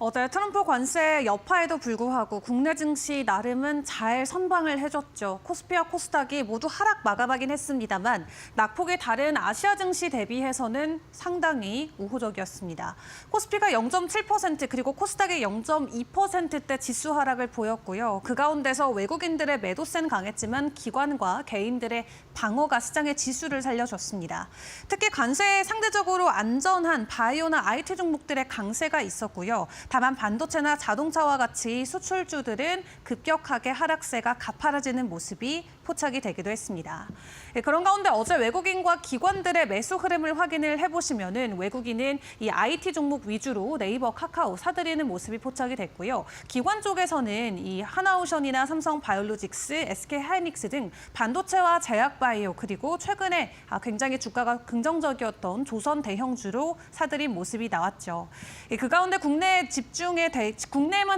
어제 트럼프 관세 여파에도 불구하고 국내 증시 나름은 잘 선방을 해줬죠. 코스피와 코스닥이 모두 하락 마감하긴 했습니다만 낙폭이 다른 아시아 증시 대비해서는 상당히 우호적이었습니다. 코스피가 0.7% 그리고 코스닥이 0.2%대 지수 하락을 보였고요. 그 가운데서 외국인들의 매도세는 강했지만 기관과 개인들의 방어가 시장의 지수를 살려줬습니다. 특히 관세에 상대적으로 안전한 바이오나 IT 종목들의 강세가 있었고요. 다만 반도체나 자동차와 같이 수출주들은 급격하게 하락세가 가파라지는 모습이 포착이 되기도 했습니다. 그런 가운데 어제 외국인과 기관들의 매수 흐름을 확인을 해보시면은 외국인은 이 IT 종목 위주로 네이버, 카카오 사들이는 모습이 포착이 됐고요. 기관 쪽에서는 이 하나오션이나 삼성바이오로직스, SK하이닉스 등 반도체와 제약바이오 그리고 최근에 굉장히 주가가 긍정적이었던 조선 대형주로 사들인 모습이 나왔죠. 그 가운데 국내에만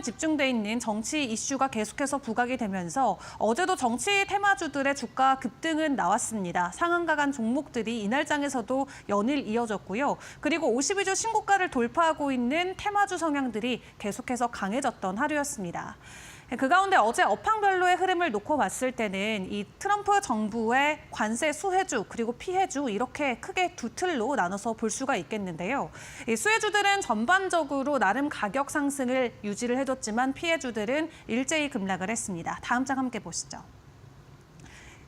집중돼 있는 정치 이슈가 계속해서 부각이 되면서 어제도 정치 테마주들의 주가 급등은 나왔습니다. 상한가 간 종목들이 이날장에서도 연일 이어졌고요. 그리고 52주 신고가를 돌파하고 있는 테마주 성향들이 계속해서 강해졌던 하루였습니다. 그 가운데 어제 업황별로의 흐름을 놓고 봤을 때는 이 트럼프 정부의 관세 수혜주 그리고 피해주 이렇게 크게 두 틀로 나눠서 볼 수가 있겠는데요. 이 수혜주들은 전반적으로 나름 가격 상승을 유지를 해줬지만 피해주들은 일제히 급락을 했습니다. 다음 장 함께 보시죠.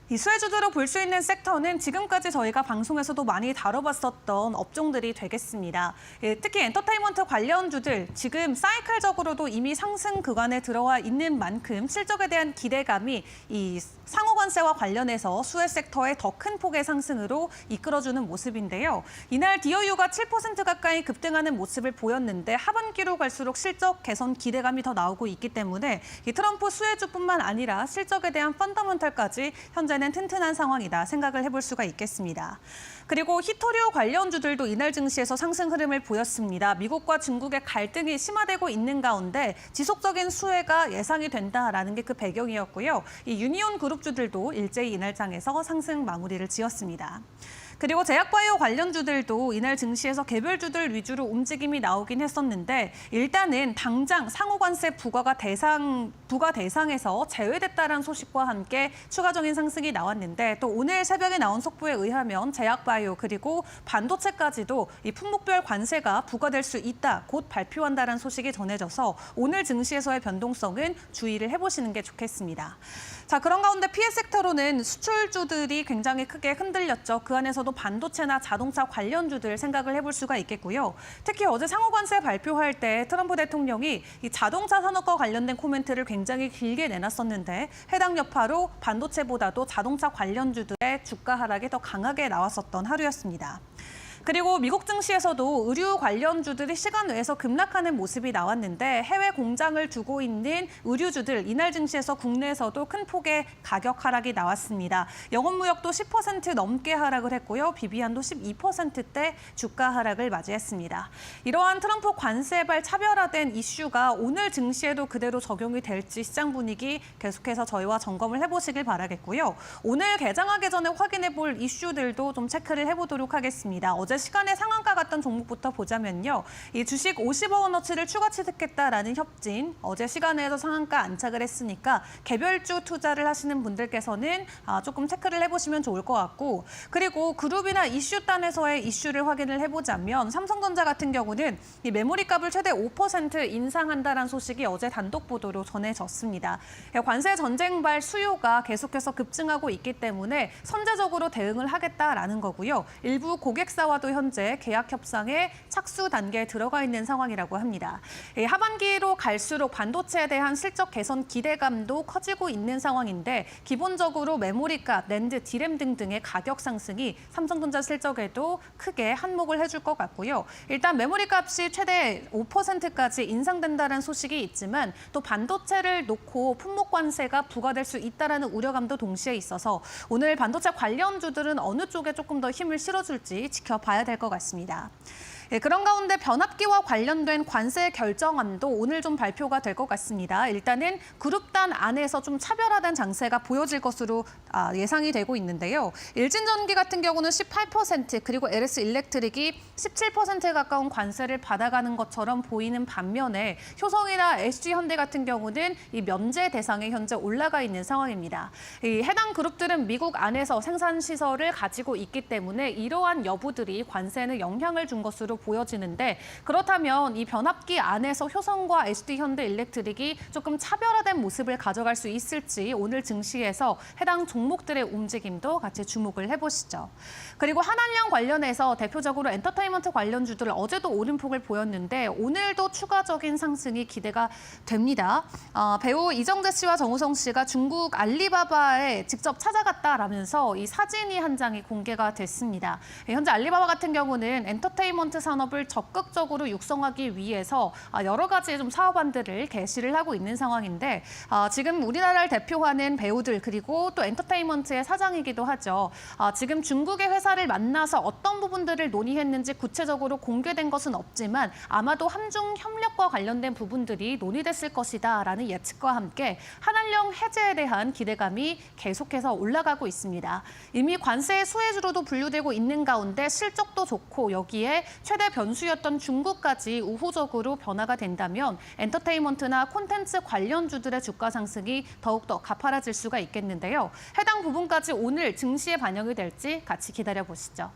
이 수혜주들로 볼 수 있는 섹터는 지금까지 저희가 방송에서도 많이 다뤄봤었던 업종들이 되겠습니다. 특히 엔터테인먼트 관련주들 지금 사이클적으로도 이미 상승 구간에 들어와 있는 만큼 실적에 대한 기대감이 이 상호관세와 관련해서 수혜 섹터의 더 큰 폭의 상승으로 이끌어주는 모습인데요. 이날 디어유가 7% 가까이 급등하는 모습을 보였는데 하반기로 갈수록 실적 개선 기대감이 더 나오고 있기 때문에 이 트럼프 수혜주뿐만 아니라 실적에 대한 펀더멘털까지 현재는 튼튼한 상황이다 생각을 해볼 수가 있겠습니다. 그리고 히토리오 관련주들도 이날 증시에서 상승 흐름을 보였습니다. 미국과 중국의 갈등이 심화되고 있는 가운데 지속적인 수혜가 예상이 된다라는 게 그 배경이었고요. 이 유니온 그룹주들도 일제히 이날장에서 상승 마무리를 지었습니다. 그리고 제약바이오 관련주들도 이날 증시에서 개별주들 위주로 움직임이 나오긴 했었는데 일단은 당장 상호관세 부과 대상에서 제외됐다는 소식과 함께 추가적인 상승이 나왔는데 또 오늘 새벽에 나온 속보에 의하면 제약바이오 그리고 반도체까지도 이 품목별 관세가 부과될 수 있다, 곧 발표한다는 소식이 전해져서 오늘 증시에서의 변동성은 주의를 해보시는 게 좋겠습니다. 자, 그런 가운데 피해 섹터로는 수출주들이 굉장히 크게 흔들렸죠. 그 안에서도 반도체나 자동차 관련주들 생각을 해볼 수가 있겠고요. 특히 어제 상호관세 발표할 때 트럼프 대통령이 이 자동차 산업과 관련된 코멘트를 굉장히 길게 내놨었는데 해당 여파로 반도체보다도 자동차 관련주들의 주가 하락이 더 강하게 나왔었던 하루였습니다. 그리고 미국 증시에서도 의류 관련주들이 시간 외에서 급락하는 모습이 나왔는데 해외 공장을 두고 있는 의류주들 이날 증시에서 국내에서도 큰 폭의 가격 하락이 나왔습니다. 영업무역도 10% 넘게 하락을 했고요. 비비안도 12%대 주가 하락을 맞이했습니다. 이러한 트럼프 관세발 차별화된 이슈가 오늘 증시에도 그대로 적용이 될지 시장 분위기 계속해서 저희와 점검을 해보시길 바라겠고요. 오늘 개장하기 전에 확인해볼 이슈들도 좀 체크를 해보도록 하겠습니다. 어제 시간에 상한가 갔던 종목부터 보자면요. 이 주식 50억 원어치를 추가 취득했다라는 협진. 어제 시간에도 상한가 안착을 했으니까 개별주 투자를 하시는 분들께서는 조금 체크를 해보시면 좋을 것 같고 그리고 그룹이나 이슈단에서의 이슈를 확인을 해보자면 삼성전자 같은 경우는 이 메모리 값을 최대 5% 인상한다는 소식이 어제 단독 보도로 전해졌습니다. 관세 전쟁발 수요가 계속해서 급증하고 있기 때문에 선제적으로 대응을 하겠다라는 거고요. 일부 고객사와도 현재 계약 협상에 착수 단계에 들어가 있는 상황이라고 합니다. 하반기로 갈수록 반도체에 대한 실적 개선 기대감도 커지고 있는 상황인데 기본적으로 메모리값, 낸드, 디램 등등의 가격 상승이 삼성전자 실적에도 크게 한몫을 해줄 것 같고요. 일단 메모리값이 최대 5%까지 인상된다는 소식이 있지만 또 반도체를 놓고 품목 관세가 부과될 수 있다는 우려감도 동시에 있어서 오늘 반도체 관련주들은 어느 쪽에 조금 더 힘을 실어줄지 지켜봐야 될 것 같습니다. 예, 그런 가운데 변압기와 관련된 관세 결정안도 오늘 좀 발표가 될 것 같습니다. 일단은 그룹단 안에서 좀 차별화된 장세가 보여질 것으로 예상이 되고 있는데요. 일진전기 같은 경우는 18% 그리고 LS 일렉트릭이 17%에 가까운 관세를 받아가는 것처럼 보이는 반면에 효성이나 SG현대 같은 경우는 이 면제 대상에 현재 올라가 있는 상황입니다. 이 해당 그룹들은 미국 안에서 생산 시설을 가지고 있기 때문에 이러한 여부들이 관세에 영향을 준 것으로 보여지는데 그렇다면 이 변압기 안에서 효성과 SD현대 일렉트릭이 조금 차별화된 모습을 가져갈 수 있을지 오늘 증시에서 해당 종목들의 움직임도 같이 주목을 해보시죠. 그리고 한한령 관련해서 대표적으로 엔터테인먼트 관련주들 어제도 오름폭을 보였는데 오늘도 추가적인 상승이 기대가 됩니다. 배우 이정재 씨와 정우성 씨가 중국 알리바바에 직접 찾아갔다라면서 이 사진이 한 장이 공개가 됐습니다. 현재 알리바바 같은 경우는 엔터테인먼트 산업을 적극적으로 육성하기 위해서 여러 가지 좀 사업안들을 개시를 하고 있는 상황인데 지금 우리나라를 대표하는 배우들 그리고 또 엔터테인먼트의 사장이기도 하죠. 지금 중국의 회사를 만나서 어떤 부분들을 논의했는지 구체적으로 공개된 것은 없지만 아마도 한중 협력과 관련된 부분들이 논의됐을 것이다라는 예측과 함께 한한령 해제에 대한 기대감이 계속해서 올라가고 있습니다. 이미 관세의 수혜주로도 분류되고 있는 가운데 실적도 좋고 여기에 최대 변수였던 중국까지 우호적으로 변화가 된다면 엔터테인먼트나 콘텐츠 관련주들의 주가 상승이 더욱더 가파라질 수가 있겠는데요. 해당 부분까지 오늘 증시에 반영이 될지 같이 기다려보시죠.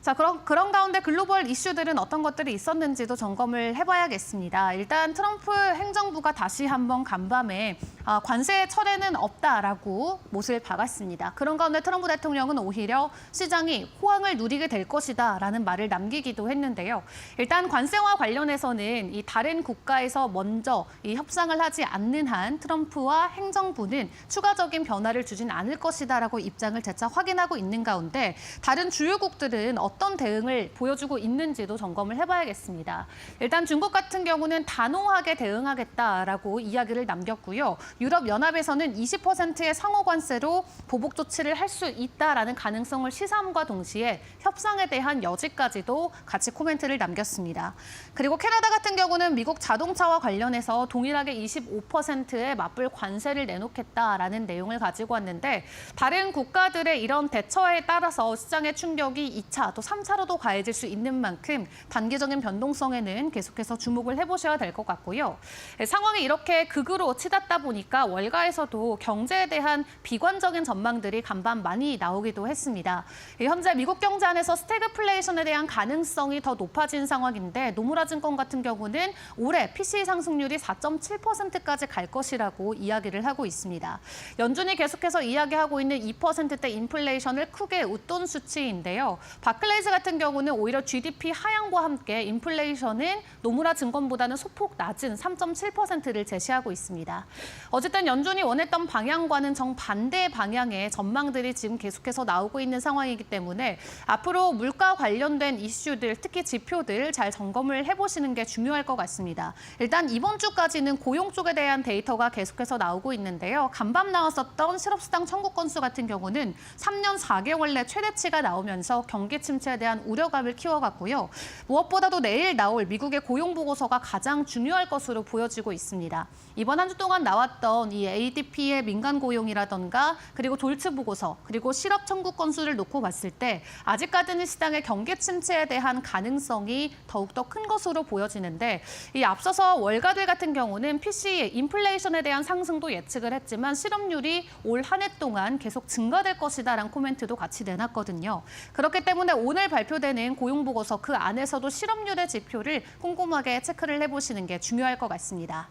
자, 그런 가운데 글로벌 이슈들은 어떤 것들이 있었는지도 점검을 해봐야겠습니다. 일단 트럼프 행정부가 다시 한번 간밤에 관세 철회는 없다라고 못을 박았습니다. 그런 가운데 트럼프 대통령은 오히려 시장이 호황을 누리게 될 것이다라는 말을 남기기도 했는데요. 일단 관세와 관련해서는 이 다른 국가에서 먼저 이 협상을 하지 않는 한 트럼프와 행정부는 추가적인 변화를 주진 않을 것이다라고 입장을 재차 확인하고 있는 가운데 다른 주요국들은 어떤 대응을 보여주고 있는지도 점검을 해봐야겠습니다. 일단 중국 같은 경우는 단호하게 대응하겠다라고 이야기를 남겼고요. 유럽연합에서는 20%의 상호 관세로 보복 조치를 할 수 있다라는 가능성을 시사함과 동시에 협상에 대한 여지까지도 같이 코멘트를 남겼습니다. 그리고 캐나다 같은 경우는 미국 자동차와 관련해서 동일하게 25%의 맞불 관세를 내놓겠다라는 내용을 가지고 왔는데 다른 국가들의 이런 대처에 따라서 시장의 충격이 2차 또 3차로도 가해질 수 있는 만큼 단기적인 변동성에는 계속해서 주목을 해보셔야 될 것 같고요. 상황이 이렇게 극으로 치닫다 보니까 월가에서도 경제에 대한 비관적인 전망들이 간밤 많이 나오기도 했습니다. 현재 미국 경제 안에서 스태그플레이션에 대한 가능성이 더 높아진 상황인데 노무라 증권 같은 경우는 올해 PCE 상승률이 4.7%까지 갈 것이라고 이야기를 하고 있습니다. 연준이 계속해서 이야기하고 있는 2%대 인플레이션을 크게 웃돈 수치인데요. 바클레이즈 같은 경우는 오히려 GDP 하향과 함께 인플레이션은 노무라 증권보다는 소폭 낮은 3.7%를 제시하고 있습니다. 어쨌든 연준이 원했던 방향과는 정반대 방향의 전망들이 지금 계속해서 나오고 있는 상황이기 때문에 앞으로 물가 관련된 이슈들, 특히 지표들 잘 점검을 해보시는 게 중요할 것 같습니다. 일단 이번 주까지는 고용 쪽에 대한 데이터가 계속해서 나오고 있는데요. 간밤 나왔었던 실업수당 청구 건수 같은 경우는 3년 4개월 내 최대치가 나오면서 경기 침체에 대한 우려감을 키워갔고요. 무엇보다도 내일 나올 미국의 고용 보고서가 가장 중요할 것으로 보여지고 있습니다. 이번 한 주 동안 나왔던 이 ADP의 민간 고용이라던가 그리고 돌츠 보고서 그리고 실업 청구 건수를 놓고 봤을 때 아직까지는 시장의 경기 침체에 대한 가능성이 더욱더 큰 것으로 보여지는데 이 앞서서 월가들 같은 경우는 PCE 인플레이션에 대한 상승도 예측을 했지만 실업률이 올 한 해 동안 계속 증가될 것이다라는 코멘트도 같이 내놨거든요. 그렇기 때문에 오늘 발표되는 고용 보고서 그 안에서도 실업률의 지표를 꼼꼼하게 체크를 해보시는 게 중요할 것 같습니다.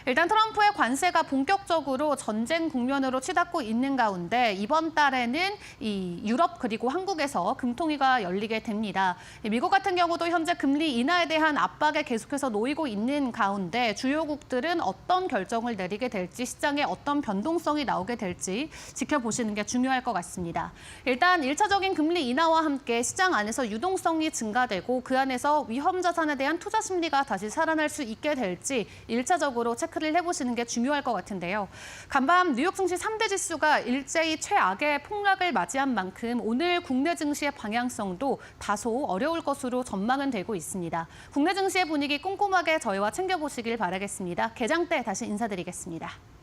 일단 트럼프의 관세가 본격적으로 전쟁 국면으로 치닫고 있는 가운데 이번 달에는 이 유럽 그리고 한국에서 금통위가 열리게 됩니다. 미국 같은 경우도 현재 금리 인하에 대한 압박에 계속해서 놓이고 있는 가운데 주요국들은 어떤 결정을 내리게 될지 시장에 어떤 변동성이 나오게 될지 지켜보시는 게 중요할 것 같습니다. 일단 1차적인 금리 인하와 함께 시장 안에서 유동성이 증가되고 그 안에서 위험 자산에 대한 투자 심리가 다시 살아날 수 있게 될지 1차적으로 체크를 해보시는 게 중요할 것 같아요. 같은데요. 간밤 뉴욕 증시 3대 지수가 일제히 최악의 폭락을 맞이한 만큼 오늘 국내 증시의 방향성도 다소 어려울 것으로 전망은 되고 있습니다. 국내 증시의 분위기 꼼꼼하게 저희와 챙겨보시길 바라겠습니다. 개장 때 다시 인사드리겠습니다.